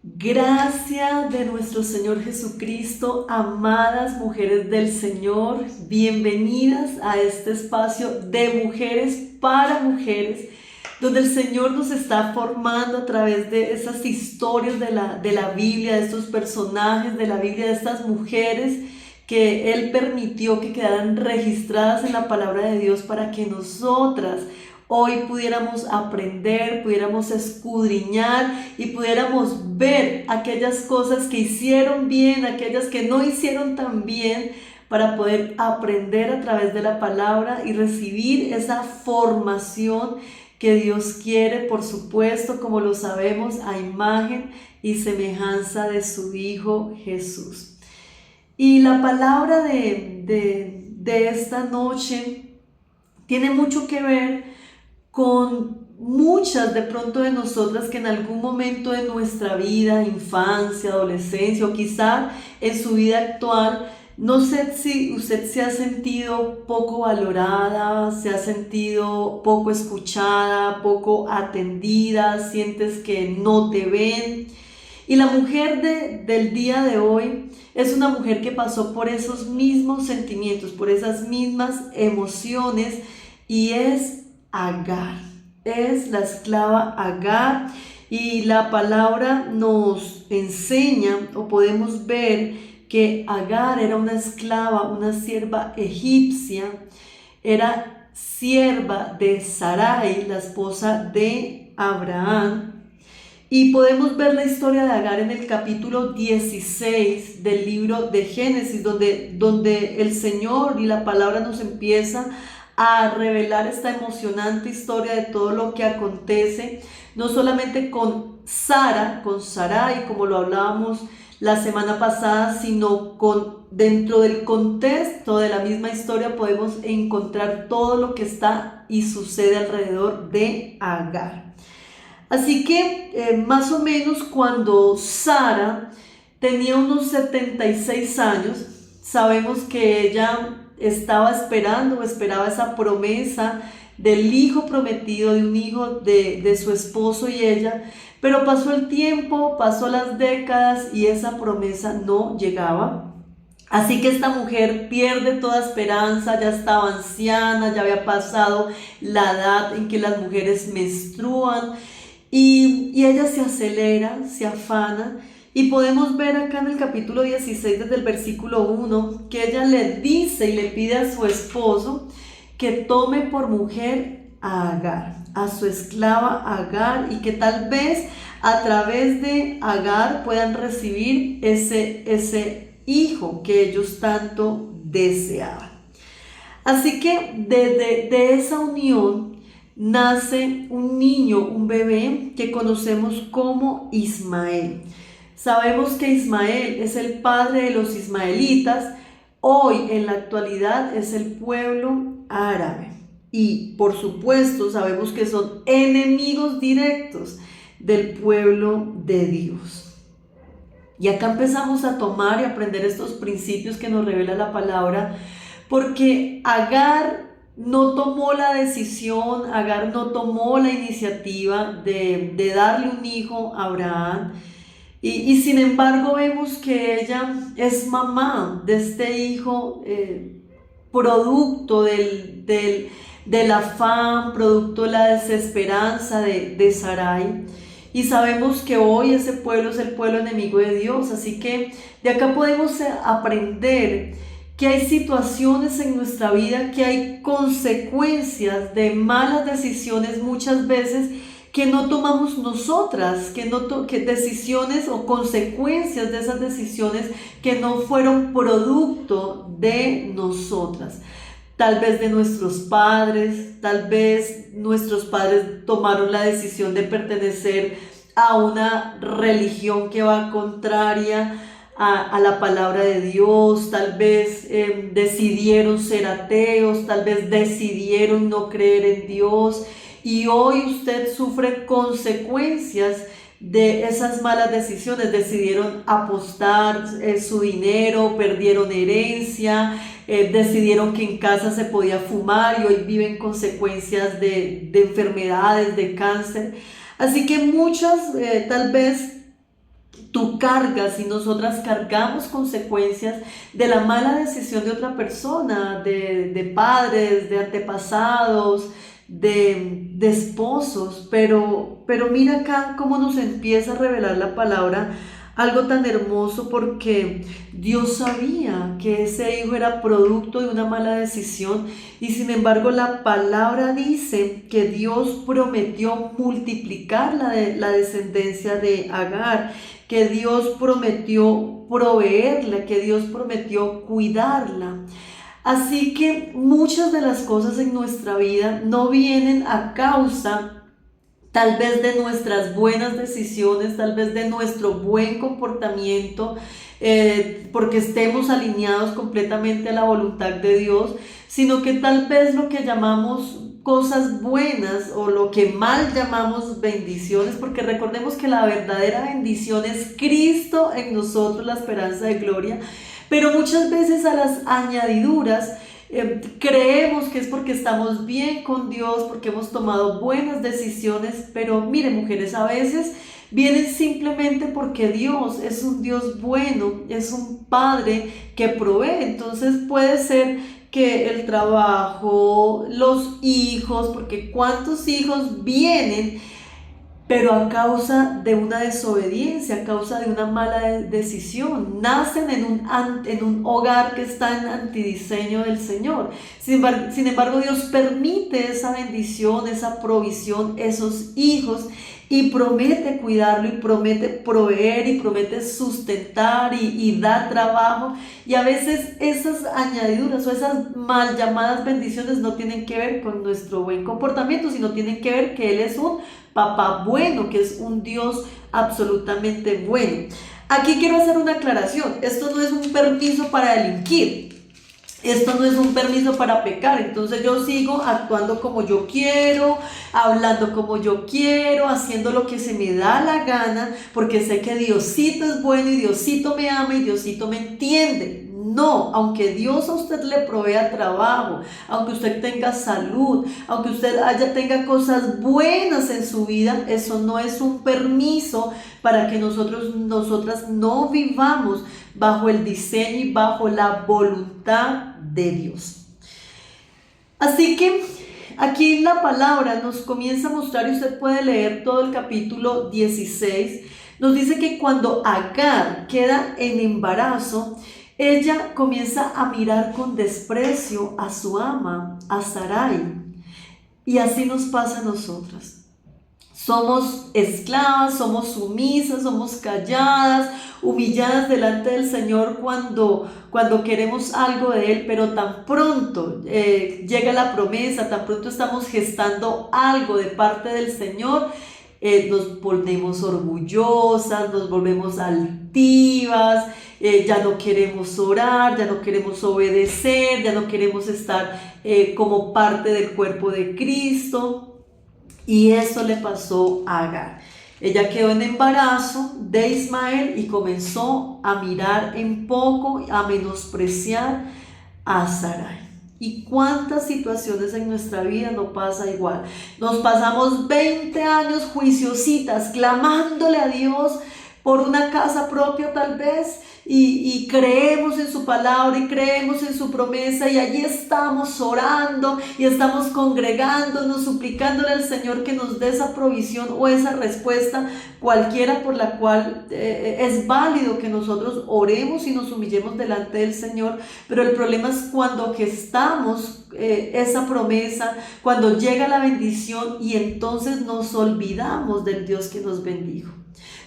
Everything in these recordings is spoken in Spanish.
Gracia de nuestro Señor Jesucristo, amadas mujeres del Señor, bienvenidas a este espacio de mujeres para mujeres, donde el Señor nos está formando a través de esas historias de la Biblia, de estos personajes de la Biblia, de estas mujeres que Él permitió que quedaran registradas en la palabra de Dios para que nosotras hoy pudiéramos aprender, pudiéramos escudriñar y pudiéramos ver aquellas cosas que hicieron bien, aquellas que no hicieron tan bien, para poder aprender a través de la palabra y recibir esa formación que Dios quiere, por supuesto, como lo sabemos, a imagen y semejanza de su Hijo Jesús. Y la palabra de esta noche tiene mucho que ver con muchas de pronto de nosotras que en algún momento de nuestra vida, infancia, adolescencia o quizá en su vida actual, no sé si usted se ha sentido poco valorada, se ha sentido poco escuchada, poco atendida, sientes que no te ven. Y la mujer del día de hoy es una mujer que pasó por esos mismos sentimientos, por esas mismas emociones, y es Agar. Es la esclava Agar, y la palabra nos enseña o podemos ver que Agar era una esclava, una sierva egipcia, era sierva de Sarai, la esposa de Abraham. Y podemos ver la historia de Agar en el capítulo 16 del libro de Génesis, donde el Señor y la palabra nos empieza a revelar esta emocionante historia de todo lo que acontece, no solamente con Sara, con Sarai, como lo hablábamos la semana pasada, sino dentro del contexto de la misma historia podemos encontrar todo lo que está y sucede alrededor de Agar. Así que más o menos cuando Sara tenía unos 76 años, sabemos que ella estaba esperando o esperaba esa promesa del hijo prometido, de un hijo de su esposo y ella, pero pasó el tiempo, pasó las décadas y esa promesa no llegaba. Así que esta mujer pierde toda esperanza, ya estaba anciana, ya había pasado la edad en que las mujeres menstruan, y ella se acelera, se afana, y podemos ver acá en el capítulo 16 desde el versículo 1 que ella le dice y le pide a su esposo que tome por mujer a Agar, a su esclava Agar, y que tal vez a través de Agar puedan recibir ese hijo que ellos tanto deseaban. Así que de esa unión nace un niño, un bebé que conocemos como Ismael. Sabemos que Ismael es el padre de los ismaelitas. Hoy en la actualidad es el pueblo árabe. Y por supuesto sabemos que son enemigos directos del pueblo de Dios. Y acá empezamos a tomar y aprender estos principios que nos revela la palabra, porque Agar no tomó la decisión, Agar no tomó la iniciativa de darle un hijo a Abraham, y sin embargo vemos que ella es mamá de este hijo, producto del afán, producto de la desesperanza de Sarai. Y sabemos que hoy ese pueblo es el pueblo enemigo de Dios, así que de acá podemos aprender que hay situaciones en nuestra vida, que hay consecuencias de malas decisiones muchas veces que no tomamos nosotras, que decisiones o consecuencias de esas decisiones que no fueron producto de nosotras. Tal vez de nuestros padres, tal vez nuestros padres tomaron la decisión de pertenecer a una religión que va contraria a la palabra de Dios, tal vez decidieron ser ateos, tal vez decidieron no creer en Dios, y hoy usted sufre consecuencias de esas malas decisiones. Decidieron apostar su dinero, perdieron herencia, decidieron que en casa se podía fumar y hoy viven consecuencias de enfermedades, de cáncer. Así que muchas tal vez tú cargas y nosotras cargamos consecuencias de la mala decisión de otra persona, de padres, de antepasados, de esposos, pero mira acá cómo nos empieza a revelar la palabra algo tan hermoso, porque Dios sabía que ese hijo era producto de una mala decisión, y sin embargo la palabra dice que Dios prometió multiplicar la descendencia de Agar, que Dios prometió proveerla, que Dios prometió cuidarla. Así que muchas de las cosas en nuestra vida no vienen a causa tal vez de nuestras buenas decisiones, tal vez de nuestro buen comportamiento, porque estemos alineados completamente a la voluntad de Dios, sino que tal vez lo que llamamos cosas buenas o lo que mal llamamos bendiciones, porque recordemos que la verdadera bendición es Cristo en nosotros, la esperanza de gloria, pero muchas veces a las añadiduras creemos que es porque estamos bien con Dios, porque hemos tomado buenas decisiones, pero miren, mujeres, a veces vienen simplemente porque Dios es un Dios bueno, es un Padre que provee. Entonces puede ser que el trabajo, los hijos, porque cuántos hijos vienen pero a causa de una desobediencia, a causa de una mala decisión, nacen en un hogar que está en antidiseño del Señor. Sin embargo, Dios permite esa bendición, esa provisión, esos hijos, y promete cuidarlo, y promete proveer, y promete sustentar, y dar trabajo. Y a veces esas añadiduras o esas mal llamadas bendiciones no tienen que ver con nuestro buen comportamiento, sino tienen que ver que Él es un papá bueno, que es un Dios absolutamente bueno. Aquí quiero hacer una aclaración. Esto no es un permiso para delinquir. Esto no es un permiso para pecar. Entonces yo sigo actuando como yo quiero, hablando como yo quiero, haciendo lo que se me da la gana, porque sé que Diosito es bueno, y Diosito me ama, y Diosito me entiende. No, aunque Dios a usted le provea trabajo, aunque usted tenga salud, aunque usted tenga cosas buenas en su vida, eso no es un permiso para que nosotras no vivamos bajo el diseño y bajo la voluntad de Dios. Así que aquí la palabra nos comienza a mostrar, y usted puede leer todo el capítulo 16, nos dice que cuando Agar queda en embarazo, ella comienza a mirar con desprecio a su ama, a Sarai. Y así nos pasa a nosotras. Somos esclavas, somos sumisas, somos calladas, humilladas delante del Señor cuando queremos algo de Él, pero tan pronto llega la promesa, tan pronto estamos gestando algo de parte del Señor, nos volvemos orgullosas, nos volvemos altivas, ya no queremos orar, ya no queremos obedecer, ya no queremos estar como parte del cuerpo de Cristo. Y eso le pasó a Agar. Ella quedó en embarazo de Ismael y comenzó a mirar en poco, a menospreciar a Sarai. ¿Y cuántas situaciones en nuestra vida no pasa igual? Nos pasamos 20 años juiciositas, clamándole a Dios por una casa propia tal vez, y creemos en su palabra y creemos en su promesa, y allí estamos orando y estamos congregándonos, suplicándole al Señor que nos dé esa provisión o esa respuesta, cualquiera por la cual es válido que nosotros oremos y nos humillemos delante del Señor. Pero el problema es cuando gestamos esa promesa, cuando llega la bendición, y entonces nos olvidamos del Dios que nos bendijo.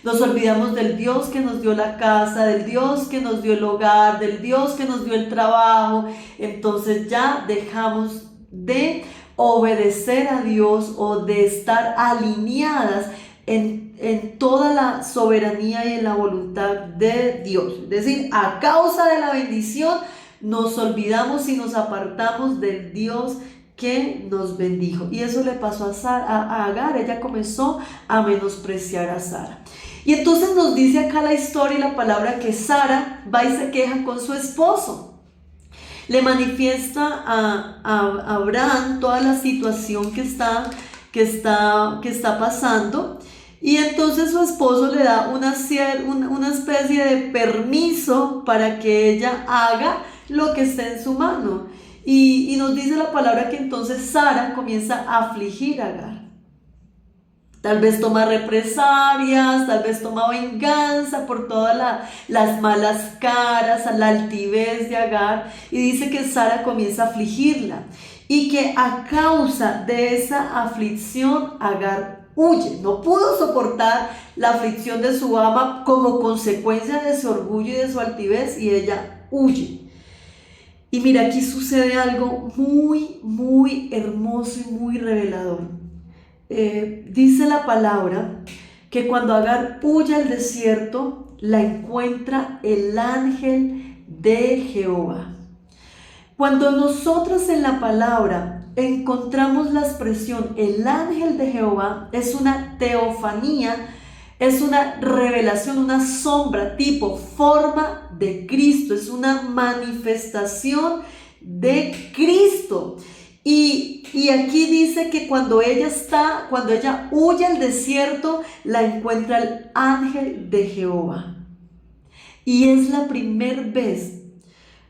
Nos olvidamos del Dios que nos dio la casa, del Dios que nos dio el hogar, del Dios que nos dio el trabajo. Entonces ya dejamos de obedecer a Dios, o de estar alineadas en toda la soberanía y en la voluntad de Dios. Es decir, a causa de la bendición nos olvidamos y nos apartamos del Dios que nos bendijo. Y eso le pasó a Agar. Ella comenzó a menospreciar a Sara. Y entonces nos dice acá la historia y la palabra que Sara va y se queja con su esposo. Le manifiesta a Abraham toda la situación que está pasando, Y entonces su esposo le da una especie de permiso para que ella haga lo que esté en su mano. Y nos dice la palabra que entonces Sara comienza a afligir a Agar. Tal vez toma represalias, tal vez toma venganza por todas las malas caras, la altivez de Agar. Y dice que Sara comienza a afligirla. Y que a causa de esa aflicción Agar huye. No pudo soportar la aflicción de su ama como consecuencia de su orgullo y de su altivez. Y ella huye. Y mira, aquí sucede algo muy, muy hermoso y muy revelador. Dice la palabra que cuando Agar huye al desierto, la encuentra el ángel de Jehová. Cuando nosotros en la palabra encontramos la expresión el ángel de Jehová, es una teofanía, es una revelación, una sombra, tipo, forma de Cristo, es una manifestación de Cristo. Y aquí dice que cuando ella huye al desierto, la encuentra el ángel de Jehová. Y es la primera vez,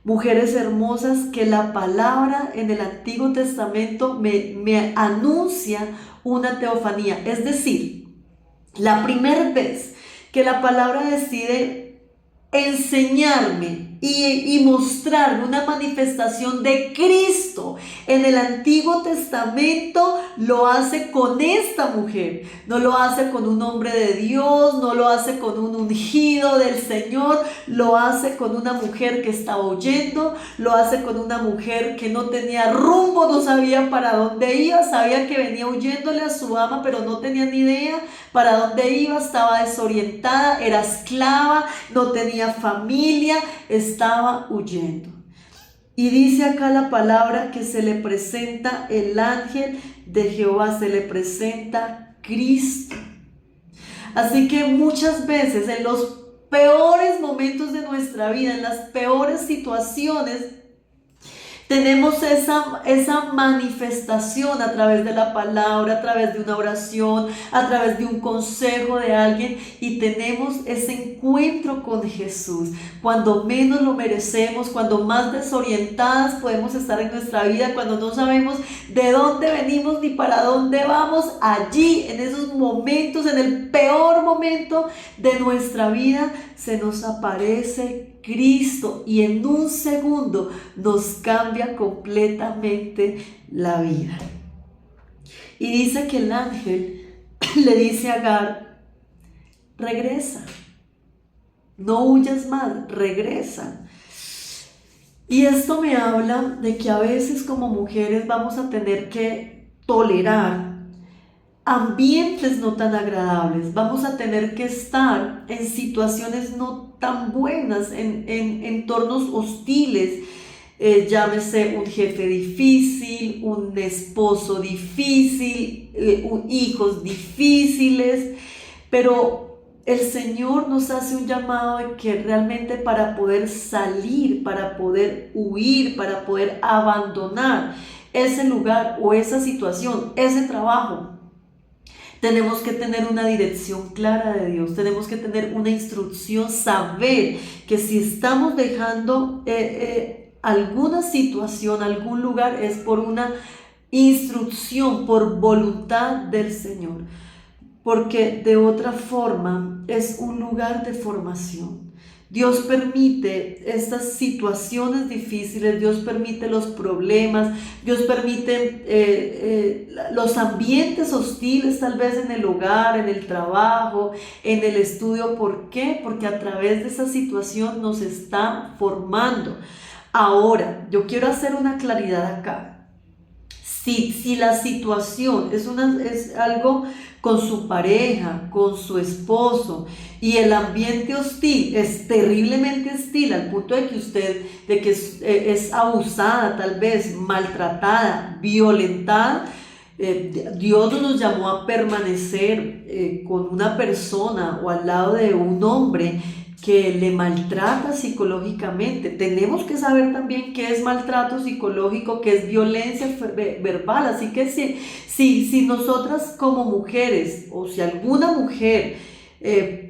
mujeres hermosas, que la palabra en el Antiguo Testamento me anuncia una teofanía. Es decir, la primera vez que la palabra decide enseñarme y mostrarme una manifestación de Cristo en el Antiguo Testamento, lo hace con esta mujer. No lo hace con un hombre de Dios, no lo hace con un ungido del Señor, lo hace con una mujer que estaba huyendo, lo hace con una mujer que no tenía rumbo, no sabía para dónde iba, sabía que venía huyéndole a su ama, pero no tenía ni idea para dónde iba, estaba desorientada, era esclava, no tenía familia, estaba huyendo. Y dice acá la palabra que se le presenta el ángel de Jehová, se le presenta Cristo. Así que muchas veces en los peores momentos de nuestra vida, en las peores situaciones, tenemos esa manifestación a través de la palabra, a través de una oración, a través de un consejo de alguien, y tenemos ese encuentro con Jesús. Cuando menos lo merecemos, cuando más desorientadas podemos estar en nuestra vida, cuando no sabemos de dónde venimos ni para dónde vamos, allí, en esos momentos, en el peor momento de nuestra vida, se nos aparece Cristo y en un segundo nos cambia completamente la vida. Y dice que el ángel le dice a Agar: regresa, no huyas más, regresa. Y esto me habla de que a veces como mujeres vamos a tener que tolerar ambientes no tan agradables, vamos a tener que estar en situaciones no tan buenas, en entornos hostiles, llámese un jefe difícil, un esposo difícil, hijos difíciles, pero el Señor nos hace un llamado de que realmente para poder salir, para poder huir, para poder abandonar ese lugar o esa situación, ese trabajo, tenemos que tener una dirección clara de Dios, tenemos que tener una instrucción, saber que si estamos dejando alguna situación, algún lugar, es por una instrucción, por voluntad del Señor, porque de otra forma es un lugar de formación. Dios permite estas situaciones difíciles, Dios permite los problemas, Dios permite los ambientes hostiles tal vez en el hogar, en el trabajo, en el estudio. ¿Por qué? Porque a través de esa situación nos está formando. Ahora, yo quiero hacer una claridad acá. Si la situación es algo con su pareja, con su esposo, y el ambiente hostil es terriblemente hostil al punto de que es abusada, tal vez maltratada, violentada, Dios nos llamó a permanecer con una persona o al lado de un hombre que le maltrata psicológicamente. Tenemos que saber también qué es maltrato psicológico, qué es violencia verbal. Así que si nosotras como mujeres, o si alguna mujer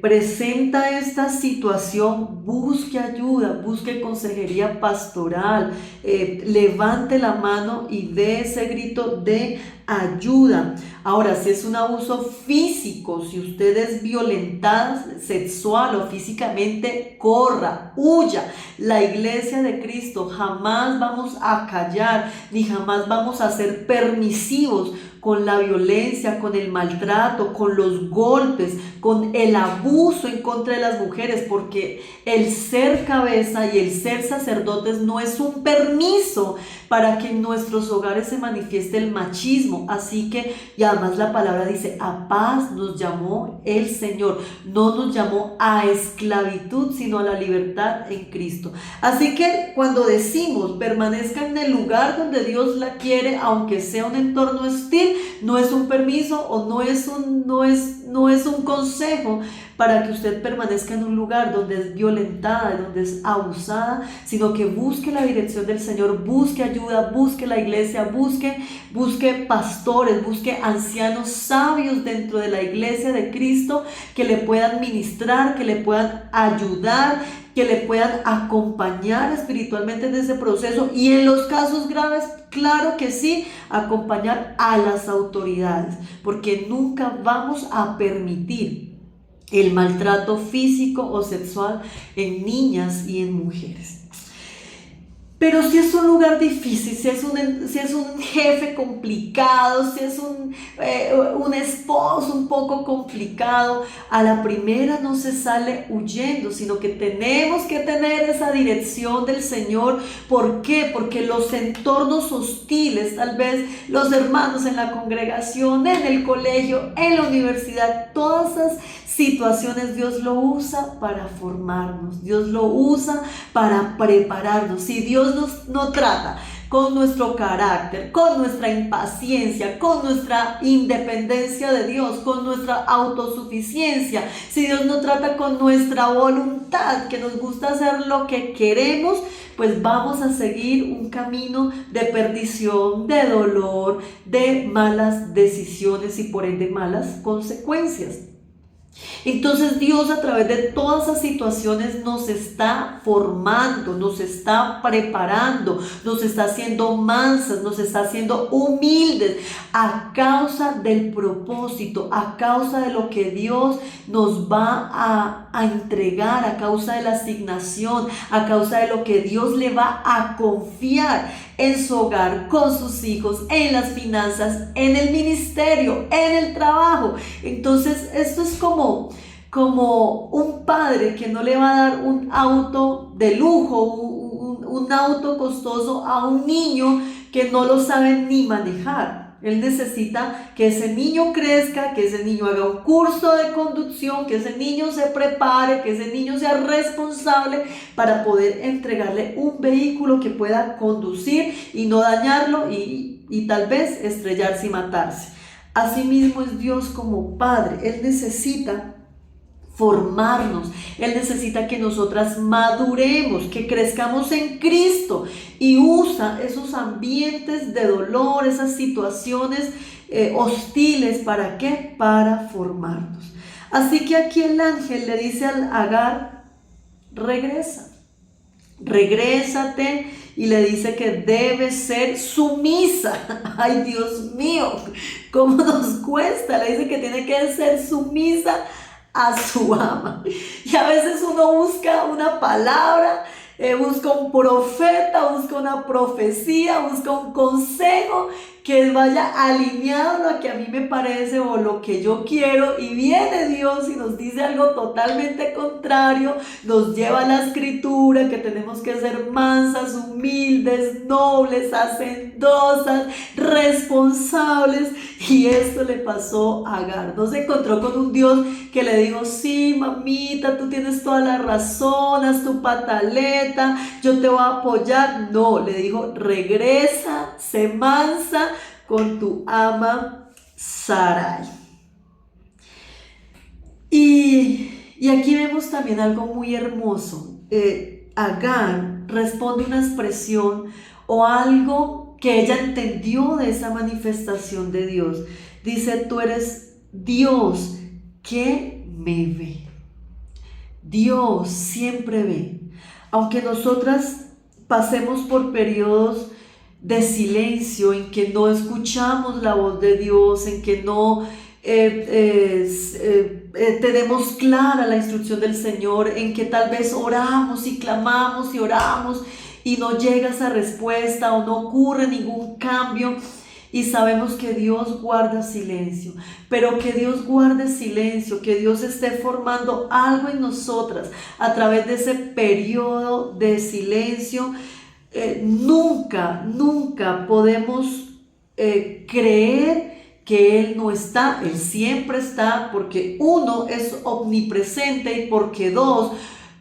presenta esta situación, busque ayuda, busque consejería pastoral, levante la mano y dé ese grito de ayuda. Ahora, si es un abuso físico, si usted es violentada sexual o físicamente, corra, huya. La iglesia de Cristo jamás vamos a callar, ni jamás vamos a ser permisivos con la violencia, con el maltrato, con los golpes, con el abuso en contra de las mujeres, porque el ser cabeza y el ser sacerdotes no es un permiso para que en nuestros hogares se manifieste el machismo. Así que, y además la palabra dice, a paz nos llamó el Señor, no nos llamó a esclavitud, sino a la libertad en Cristo. Así que cuando decimos permanezca en el lugar donde Dios la quiere, aunque sea un entorno hostil, no es un permiso o no es un consejo para que usted permanezca en un lugar donde es violentada, donde es abusada, sino que busque la dirección del Señor, busque ayuda, busque la iglesia, busque pastores, busque ancianos sabios dentro de la iglesia de Cristo que le puedan ministrar, que le puedan ayudar, que le puedan acompañar espiritualmente en ese proceso, y en los casos graves, claro que sí, acompañar a las autoridades, porque nunca vamos a permitir el maltrato físico o sexual en niñas y en mujeres. Pero si es un lugar difícil, si es un jefe complicado, si es un esposo un poco complicado, a la primera no se sale huyendo, sino que tenemos que tener esa dirección del Señor. ¿Por qué? Porque los entornos hostiles, tal vez los hermanos en la congregación, en el colegio, en la universidad, todas esas situaciones Dios lo usa para formarnos, Dios lo usa para prepararnos. Si Dios no trata con nuestro carácter, con nuestra impaciencia, con nuestra independencia de Dios, con nuestra autosuficiencia, si Dios no trata con nuestra voluntad, que nos gusta hacer lo que queremos, pues vamos a seguir un camino de perdición, de dolor, de malas decisiones y por ende malas consecuencias. Entonces Dios, a través de todas esas situaciones, nos está formando, nos está preparando, nos está haciendo mansas, nos está haciendo humildes a causa del propósito, a causa de lo que Dios nos va a entregar, a causa de la asignación, a causa de lo que Dios le va a confiar en su hogar, con sus hijos, en las finanzas, en el ministerio, en el trabajo. Entonces esto es como un padre que no le va a dar un auto de lujo, un auto costoso a un niño que no lo sabe ni manejar. Él necesita que ese niño crezca, que ese niño haga un curso de conducción, que ese niño se prepare, que ese niño sea responsable para poder entregarle un vehículo que pueda conducir y no dañarlo y tal vez estrellarse y matarse. Asimismo es Dios como Padre. Él necesita formarnos, Él necesita que nosotras maduremos, que crezcamos en Cristo, y usa esos ambientes de dolor, esas situaciones hostiles, ¿para qué? Para formarnos. Así que aquí el ángel le dice al Agar, regrésate, y le dice que debe ser sumisa. Ay, Dios mío, cómo nos cuesta. Le dice que tiene que ser sumisa a su ama. Y a veces uno busca una palabra, busca un profeta, busca una profecía, busca un consejo que vaya alineado a lo que a mí me parece o lo que yo quiero, y viene Dios y nos dice algo totalmente contrario, nos lleva a la escritura que tenemos que ser mansas, humildes, nobles, hacendosas, responsables. Y esto le pasó a Agar. No se encontró con un Dios que le dijo, sí, mamita, tú tienes toda la razón, haz tu pataleta, yo te voy a apoyar. No, le dijo, regresa, sé mansa con tu ama Sarai. Y Y aquí vemos también algo muy hermoso. Agar responde una expresión o algo que ella entendió de esa manifestación de Dios. Dice, tú eres Dios que me ve. Dios siempre ve. Aunque nosotras pasemos por periodos de silencio, en que no escuchamos la voz de Dios, en que no tenemos clara la instrucción del Señor, en que tal vez oramos y clamamos y oramos y no llega esa respuesta o no ocurre ningún cambio, y sabemos que Dios guarda silencio, pero que Dios guarde silencio, que Dios esté formando algo en nosotras a través de ese periodo de silencio. Nunca podemos creer que Él no está. Él siempre está, porque uno, es omnipresente, y porque dos,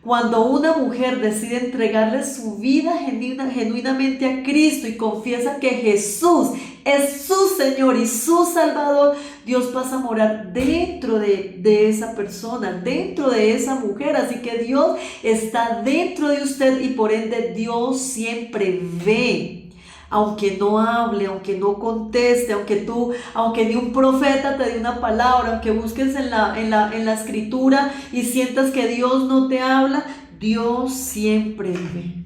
cuando una mujer decide entregarle su vida genuinamente a Cristo y confiesa que Jesús es su Señor y su Salvador, Dios pasa a morar dentro de esa persona, dentro de esa mujer. Así que Dios está dentro de usted y por ende Dios siempre ve. Aunque no hable, aunque no conteste, aunque ni un profeta te dé una palabra, aunque busques en la escritura y sientas que Dios no te habla, Dios siempre ve.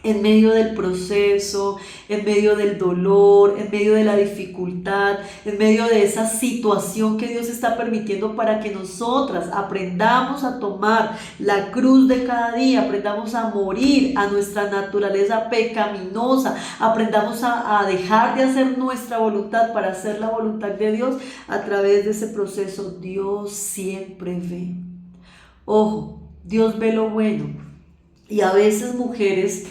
En medio del proceso, en medio del dolor, en medio de la dificultad, en medio de esa situación que Dios está permitiendo para que nosotras aprendamos a tomar la cruz de cada día, aprendamos a morir a nuestra naturaleza pecaminosa, aprendamos a dejar de hacer nuestra voluntad para hacer la voluntad de Dios. A través de ese proceso Dios siempre ve. Ojo, Dios ve lo bueno. Y a veces, mujeres,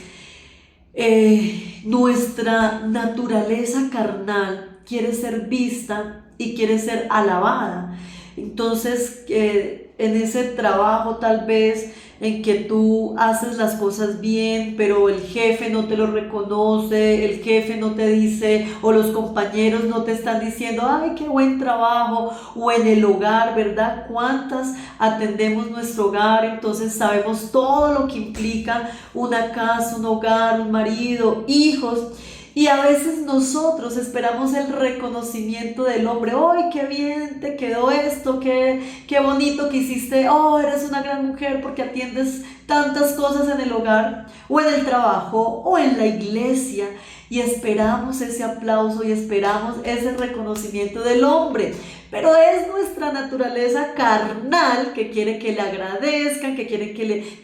nuestra naturaleza carnal quiere ser vista y quiere ser alabada. Entonces, en ese trabajo tal vez en que tú haces las cosas bien, pero el jefe no te lo reconoce, el jefe no te dice, o los compañeros no te están diciendo, ay, qué buen trabajo, o en el hogar, ¿verdad? ¿Cuántas atendemos nuestro hogar? Entonces sabemos todo lo que implica una casa, un hogar, un marido, hijos. Y a veces nosotros esperamos el reconocimiento del hombre. ¡Ay, qué bien te quedó esto! ¡Qué bonito que hiciste! ¡Oh, eres una gran mujer porque atiendes tantas cosas en el hogar, o en el trabajo, o en la iglesia! Y esperamos ese aplauso y esperamos ese reconocimiento del hombre. Pero es nuestra naturaleza carnal que quiere que le agradezcan, que quiere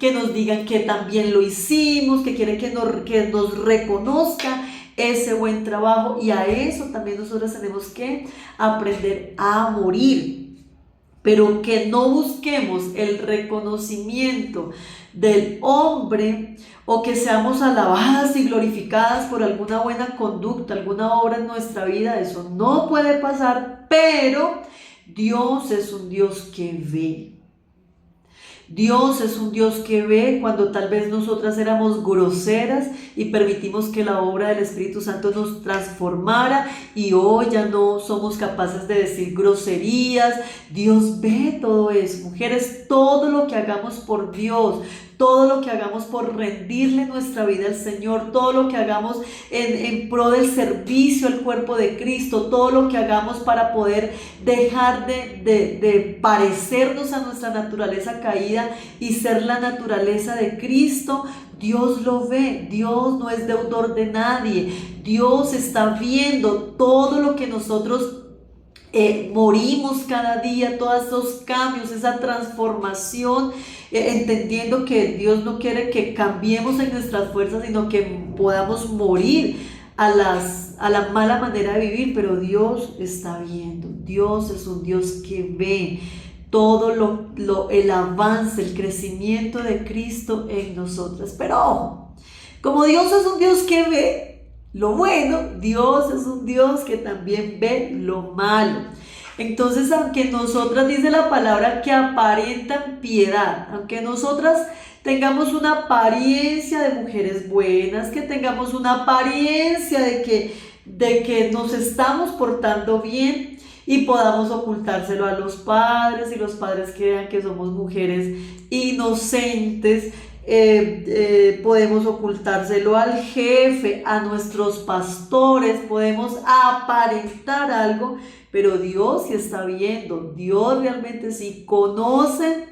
que nos digan que también lo hicimos, que quiere que nos reconozca ese buen trabajo, y a eso también nosotros tenemos que aprender a morir. Pero que no busquemos el reconocimiento del hombre, o que seamos alabadas y glorificadas por alguna buena conducta, alguna obra en nuestra vida. Eso no puede pasar, pero Dios es un Dios que ve. Dios es un Dios que ve cuando tal vez nosotras éramos groseras y permitimos que la obra del Espíritu Santo nos transformara, y hoy ya no somos capaces de decir groserías. Dios ve todo eso. Mujeres, todo lo que hagamos por Dios, todo lo que hagamos por rendirle nuestra vida al Señor, todo lo que hagamos en pro del servicio al cuerpo de Cristo, todo lo que hagamos para poder dejar de parecernos a nuestra naturaleza caída y ser la naturaleza de Cristo, Dios lo ve. Dios no es deudor de nadie. Dios está viendo todo lo que nosotros morimos cada día, todos esos cambios, esa transformación, entendiendo que Dios no quiere que cambiemos en nuestras fuerzas, sino que podamos morir a la mala manera de vivir. Pero Dios está viendo. Dios es un Dios que ve todo el avance, el crecimiento de Cristo en nosotras. Pero ojo, como Dios es un Dios que ve lo bueno, Dios es un Dios que también ve lo malo. Entonces, aunque nosotras, dice la palabra, que aparentan piedad, aunque nosotras tengamos una apariencia de mujeres buenas, que tengamos una apariencia de que nos estamos portando bien, y podamos ocultárselo a los padres y los padres crean que somos mujeres inocentes. Podemos ocultárselo al jefe, a nuestros pastores, podemos aparentar algo, pero Dios sí está viendo, Dios realmente sí conoce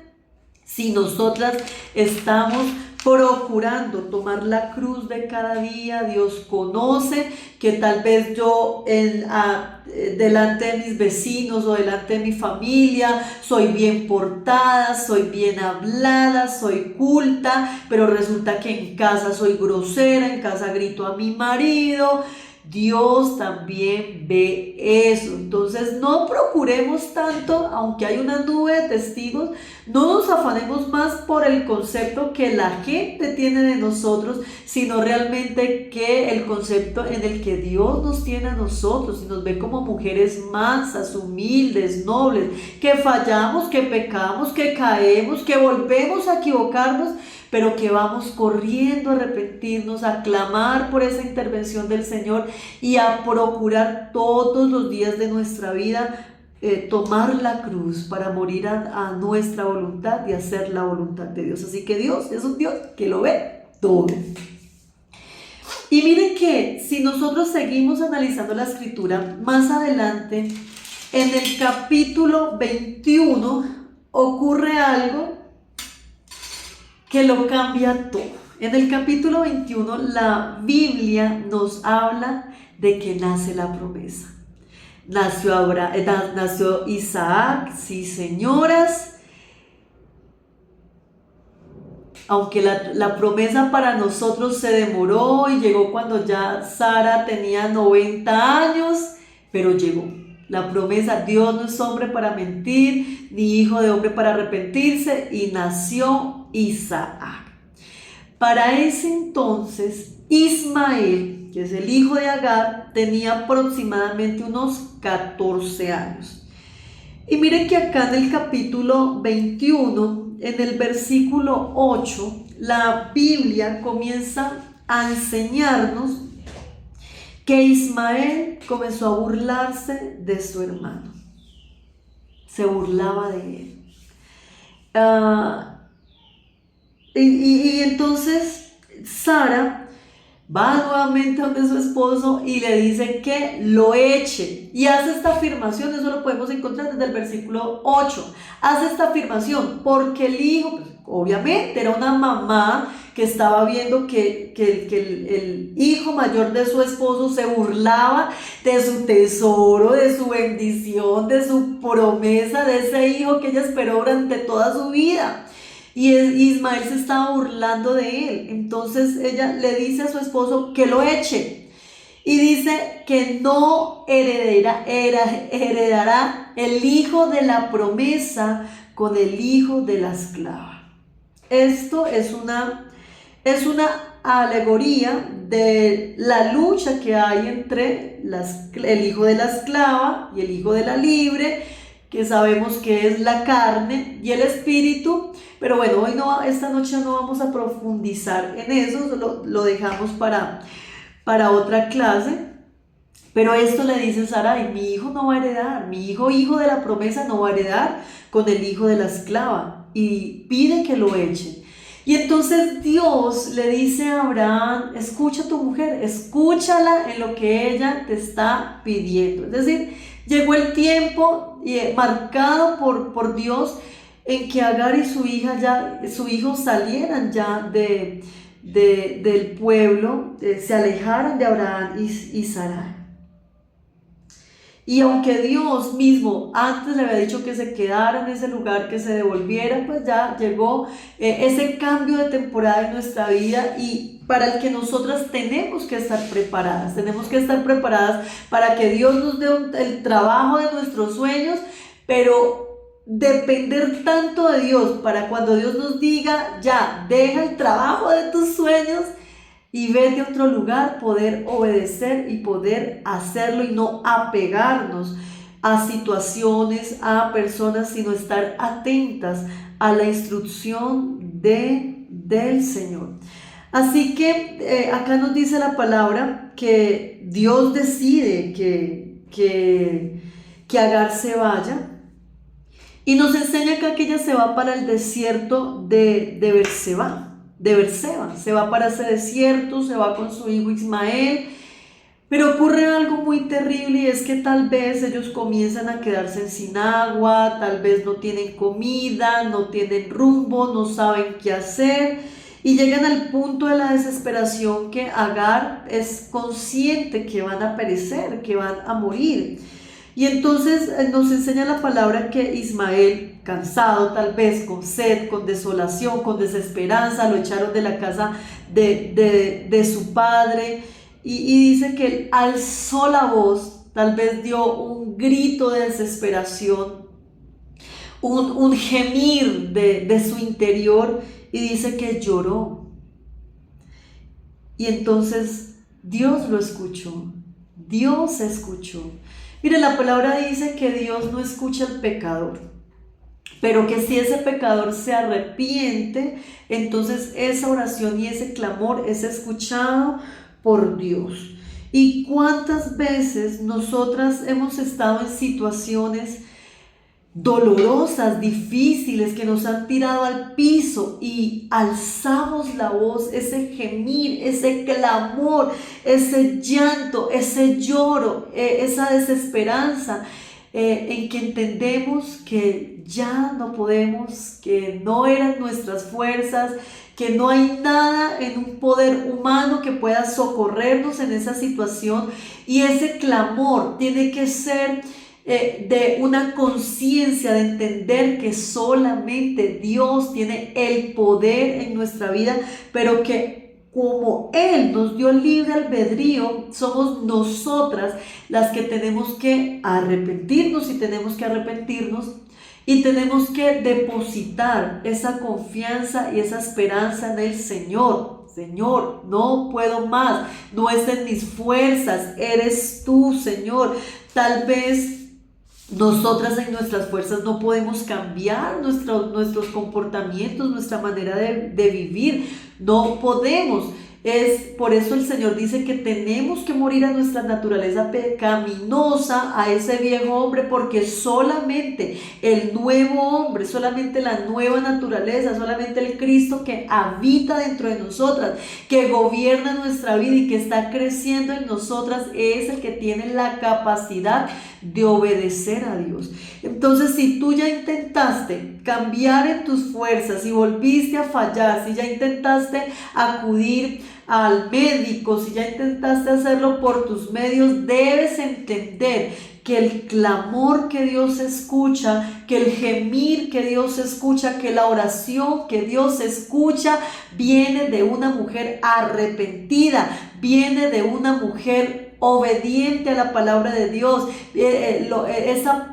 si nosotras estamos procurando tomar la cruz de cada día. Dios conoce que tal vez yo delante de mis vecinos o delante de mi familia soy bien portada, soy bien hablada, soy culta, pero resulta que en casa soy grosera, en casa grito a mi marido. Dios también ve eso. Entonces no procuremos tanto, aunque hay una nube de testigos, no nos afanemos más por el concepto que la gente tiene de nosotros, sino realmente que el concepto en el que Dios nos tiene a nosotros y nos ve como mujeres mansas, humildes, nobles, que fallamos, que pecamos, que caemos, que volvemos a equivocarnos, pero que vamos corriendo a arrepentirnos, a clamar por esa intervención del Señor y a procurar todos los días de nuestra vida tomar la cruz para morir a nuestra voluntad y hacer la voluntad de Dios. Así que Dios es un Dios que lo ve todo. Y miren que si nosotros seguimos analizando la escritura, más adelante, en el capítulo 21, ocurre algo que lo cambia todo. En el capítulo 21, la Biblia nos habla de que nace la promesa. Nació Isaac, sí señoras, aunque la promesa para nosotros se demoró y llegó cuando ya Sara tenía 90 años, pero llegó. La promesa, Dios no es hombre para mentir, ni hijo de hombre para arrepentirse, y nació Isaac. Para ese entonces, Ismael, que es el hijo de Agar, tenía aproximadamente unos 14 años. Y miren que acá en el capítulo 21, en el versículo 8, la Biblia comienza a enseñarnos que Ismael comenzó a burlarse de su hermano. Se burlaba de él. Y entonces Sara va nuevamente donde su esposo y le dice que lo eche. Y hace esta afirmación, eso lo podemos encontrar desde el versículo 8. Hace esta afirmación porque el hijo, pues, obviamente era una mamá que estaba viendo que el hijo mayor de su esposo se burlaba de su tesoro, de su bendición, de su promesa, de ese hijo que ella esperó durante toda su vida. Y Ismael se estaba burlando de él. Entonces ella le dice a su esposo que lo eche. Y dice que no heredará el hijo de la promesa con el hijo de la esclava. Esto es una alegoría de la lucha que hay entre el hijo de la esclava y el hijo de la libre, que sabemos que es la carne y el espíritu. Pero bueno, esta noche no vamos a profundizar en eso, lo dejamos para otra clase. Pero esto le dice Sarai, mi hijo no va a heredar, mi hijo de la promesa no va a heredar con el hijo de la esclava, y pide que lo echen. Y entonces Dios le dice a Abraham, escucha a tu mujer, escúchala en lo que ella te está pidiendo. Es decir, llegó el tiempo marcado por Dios en que Agar y su hijo salieran ya del pueblo, se alejaran de Abraham y Sarai. Y aunque Dios mismo antes le había dicho que se quedara en ese lugar, que se devolviera, pues ya llegó ese cambio de temporada en nuestra vida, y para el que nosotras tenemos que estar preparadas para que Dios nos dé el trabajo de nuestros sueños, pero depender tanto de Dios para cuando Dios nos diga, ya, deja el trabajo de tus sueños y vete a otro lugar, poder obedecer y poder hacerlo y no apegarnos a situaciones, a personas, sino estar atentas a la instrucción del Señor. Así que acá nos dice la palabra que Dios decide que que Agar se vaya. Y nos enseña acá que ella se va para el desierto de Beerseba, se va para ese desierto, se va con su hijo Ismael, pero ocurre algo muy terrible y es que tal vez ellos comienzan a quedarse sin agua, tal vez no tienen comida, no tienen rumbo, no saben qué hacer y llegan al punto de la desesperación que Agar es consciente que van a perecer, que van a morir. Y entonces nos enseña la palabra que Ismael, cansado tal vez, con sed, con desolación, con desesperanza, lo echaron de la casa de su padre y dice que él alzó la voz, tal vez dio un grito de desesperación, un gemir de su interior y dice que lloró. Y entonces Dios lo escuchó, Dios escuchó. Mire, la palabra dice que Dios no escucha al pecador, pero que si ese pecador se arrepiente, entonces esa oración y ese clamor es escuchado por Dios. ¿Y cuántas veces nosotras hemos estado en situaciones dolorosas, difíciles, que nos han tirado al piso y alzamos la voz, ese gemir, ese clamor, ese llanto, ese lloro, esa desesperanza, en que entendemos que ya no podemos, que no eran nuestras fuerzas, que no hay nada en un poder humano que pueda socorrernos en esa situación, y ese clamor tiene que ser de una conciencia de entender que solamente Dios tiene el poder en nuestra vida, pero que como Él nos dio libre albedrío, somos nosotras las que tenemos que arrepentirnos y tenemos que depositar esa confianza y esa esperanza en el Señor. Señor, no puedo más, no es en mis fuerzas, eres tú, Señor. Tal vez nosotras en nuestras fuerzas no podemos cambiar nuestros comportamientos, nuestra manera de vivir, no podemos. Es por eso el Señor dice que tenemos que morir a nuestra naturaleza pecaminosa, a ese viejo hombre, porque solamente el nuevo hombre, solamente la nueva naturaleza, solamente el Cristo que habita dentro de nosotras, que gobierna nuestra vida y que está creciendo en nosotras, es el que tiene la capacidad de obedecer a Dios. Entonces, si tú ya intentaste cambiar en tus fuerzas y volviste a fallar, si ya intentaste acudir al médico, si ya intentaste hacerlo por tus medios, debes entender que el clamor que Dios escucha, que el gemir que Dios escucha, que la oración que Dios escucha viene de una mujer arrepentida, viene de una mujer obediente a la palabra de Dios. Esa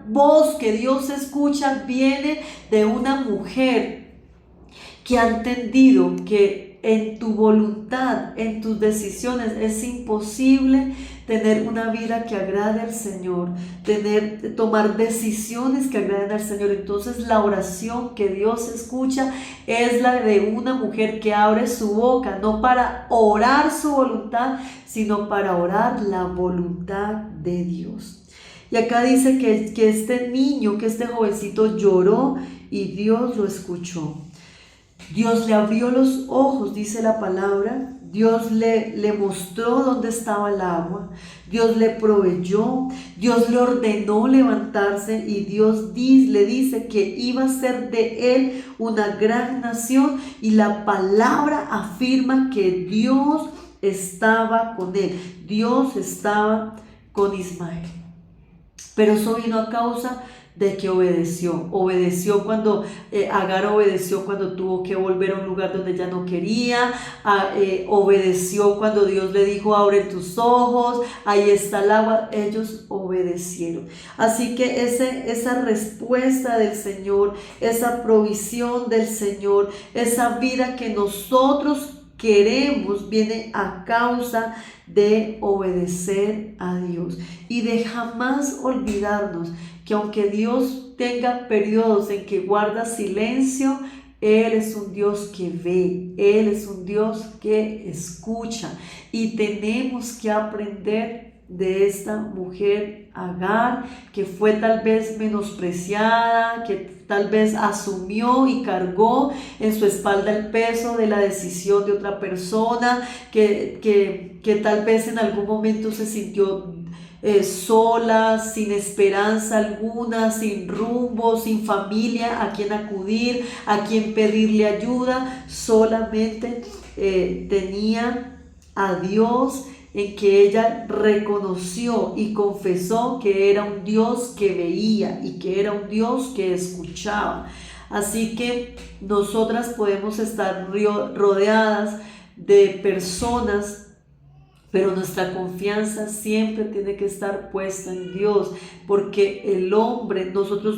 voz que Dios escucha viene de una mujer que ha entendido que en tu voluntad, en tus decisiones, es imposible tener una vida que agrade al Señor, tomar decisiones que agraden al Señor. Entonces la oración que Dios escucha es la de una mujer que abre su boca, no para orar su voluntad, sino para orar la voluntad de Dios. Y acá dice que este niño, que este jovencito lloró y Dios lo escuchó. Dios le abrió los ojos, dice la palabra. Dios le mostró dónde estaba el agua. Dios le proveyó. Dios le ordenó levantarse y Dios le dice que iba a ser de él una gran nación. Y la palabra afirma que Dios estaba con él. Dios estaba con Ismael. Pero eso vino a causa de que obedeció cuando Agar obedeció cuando tuvo que volver a un lugar donde ella no quería, obedeció cuando Dios le dijo abre tus ojos, ahí está el agua. Ellos obedecieron. Así que esa respuesta del Señor, esa provisión del Señor, esa vida que nosotros queremos, viene a causa de obedecer a Dios y de jamás olvidarnos que aunque Dios tenga periodos en que guarda silencio, Él es un Dios que ve, Él es un Dios que escucha, y tenemos que aprender de esta mujer Agar, que fue tal vez menospreciada, que tal vez asumió y cargó en su espalda el peso de la decisión de otra persona, que tal vez en algún momento se sintió sola, sin esperanza alguna, sin rumbo, sin familia a quien acudir, a quien pedirle ayuda. Solamente tenía a Dios, en que ella reconoció y confesó que era un Dios que veía y que era un Dios que escuchaba. Así que nosotras podemos estar rodeadas de personas, pero nuestra confianza siempre tiene que estar puesta en Dios, porque el hombre, nosotras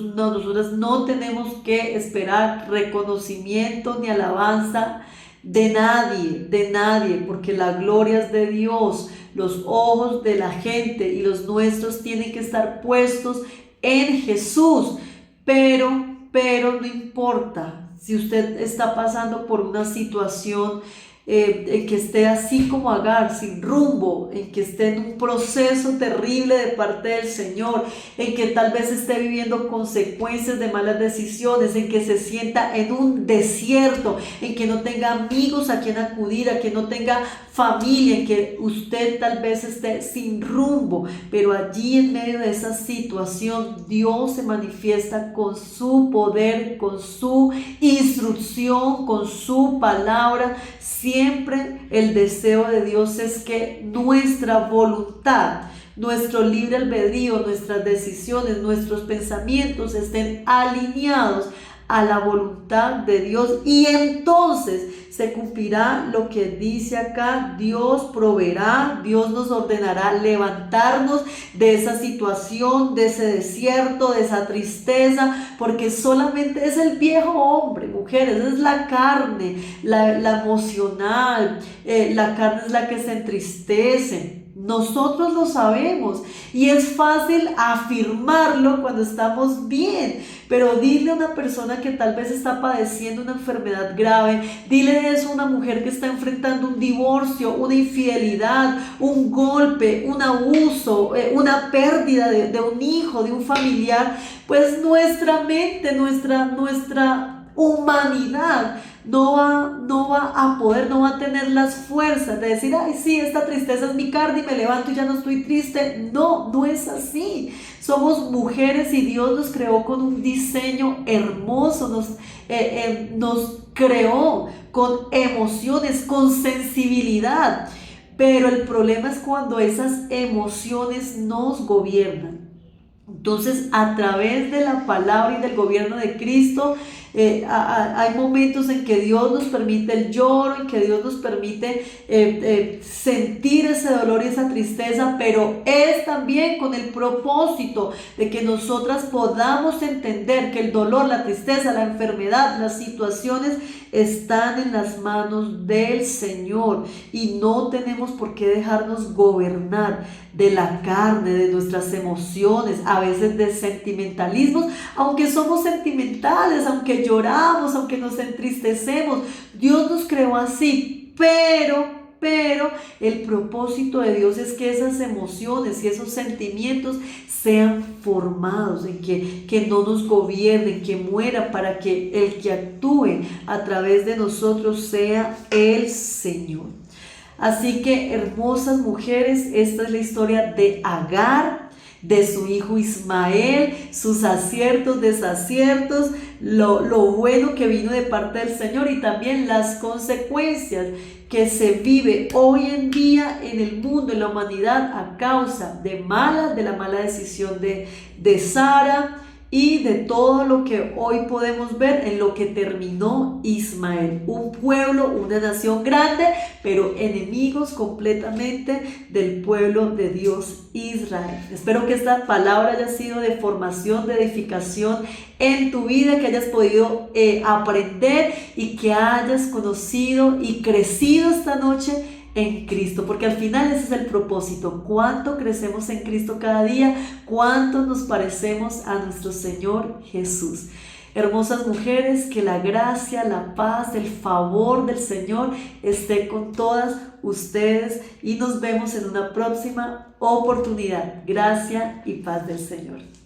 no tenemos que esperar reconocimiento ni alabanza de nadie, porque la gloria es de Dios. Los ojos de la gente y los nuestros tienen que estar puestos en Jesús, pero no importa si usted está pasando por una situación en que esté así como Agar, sin rumbo, en que esté en un proceso terrible de parte del Señor, en que tal vez esté viviendo consecuencias de malas decisiones, en que se sienta en un desierto, en que no tenga amigos a quien acudir, a que no tenga familia, en que usted tal vez esté sin rumbo, pero allí en medio de esa situación Dios se manifiesta con su poder, con su instrucción, con su palabra. Siempre el deseo de Dios es que nuestra voluntad, nuestro libre albedrío, nuestras decisiones, nuestros pensamientos estén alineados a la voluntad de Dios, y entonces se cumplirá lo que dice acá. Dios proveerá, Dios nos ordenará levantarnos de esa situación, de ese desierto, de esa tristeza, porque solamente es el viejo hombre, mujeres, es la carne, la emocional, la carne es la que se entristece. Nosotros lo sabemos y es fácil afirmarlo cuando estamos bien, pero dile a una persona que tal vez está padeciendo una enfermedad grave, dile eso a una mujer que está enfrentando un divorcio, una infidelidad, un golpe, un abuso, una pérdida de un hijo, de un familiar, pues nuestra mente, nuestra humanidad no va a poder, no va a tener las fuerzas de decir, ay, sí, esta tristeza es mi carne y me levanto y ya no estoy triste. No es así. Somos mujeres y Dios nos creó con un diseño hermoso, nos creó con emociones, con sensibilidad, pero el problema es cuando esas emociones nos gobiernan. Entonces, a través de la palabra y del gobierno de Cristo, hay momentos en que Dios nos permite el lloro, en que Dios nos permite sentir ese dolor y esa tristeza, pero es también con el propósito de que nosotras podamos entender que el dolor, la tristeza, la enfermedad, las situaciones están en las manos del Señor, y no tenemos por qué dejarnos gobernar de la carne, de nuestras emociones, a veces de sentimentalismos, aunque somos sentimentales, aunque lloramos, aunque nos entristecemos. Dios nos creó así, pero el propósito de Dios es que esas emociones y esos sentimientos sean formados, en que no nos gobiernen, que mueran, para que el que actúe a través de nosotros sea el Señor. Así que, hermosas mujeres, esta es la historia de Agar, de su hijo Ismael, sus aciertos, desaciertos, lo bueno que vino de parte del Señor, y también las consecuencias que se vive hoy en día en el mundo, en la humanidad, a causa de la mala decisión de Sara, y de todo lo que hoy podemos ver en lo que terminó Ismael. Un pueblo, una nación grande, pero enemigos completamente del pueblo de Dios Israel. Espero que esta palabra haya sido de formación, de edificación en tu vida, que hayas podido aprender y que hayas conocido y crecido esta noche en Cristo, porque al final ese es el propósito. Cuánto crecemos en Cristo cada día, cuánto nos parecemos a nuestro Señor Jesús. Hermosas mujeres, que la gracia, la paz, el favor del Señor esté con todas ustedes y nos vemos en una próxima oportunidad. Gracia y paz del Señor.